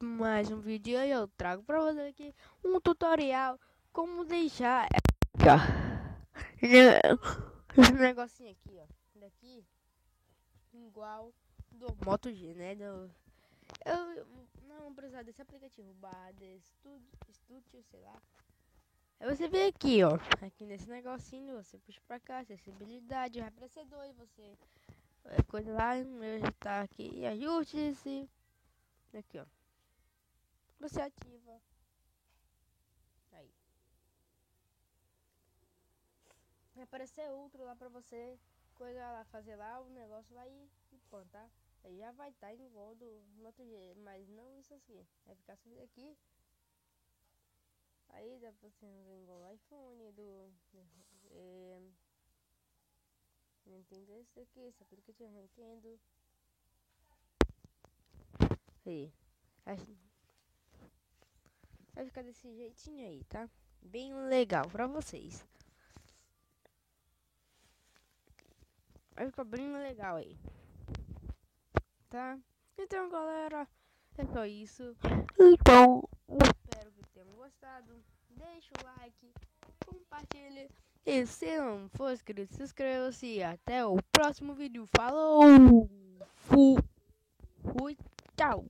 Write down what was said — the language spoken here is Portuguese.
mais um vídeo e eu trago pra você aqui um tutorial como deixar esse negocinho aqui, ó, daqui igual do Moto G, né? Eu não vou precisar desse aplicativo Studio, sei lá. Aí você vem aqui, ó, aqui nesse negocinho, você puxa pra cá, acessibilidade, vai pra C2, você coisa lá, meu já tá aqui, ajuste-se, aqui, ó. Você ativa. Aí. Vai aparecer outro lá pra você. Coisa lá, fazer lá o negócio lá e pronto, tá? Aí já vai estar igual do outro jeito. Mas não isso assim. Vai ficar só aqui. Aí dá pra você ver igual o iPhone Nintendo esse daqui, esse aplicativo Nintendo. Aí. Vai ficar desse jeitinho aí, tá? Bem legal pra vocês. Vai ficar bem legal aí, tá? Então, galera, é só isso. Então, espero que tenham gostado. Deixa o like, compartilhe. E se não for inscrito, se inscreva-se. E até o próximo vídeo. Falou! Fui, tchau!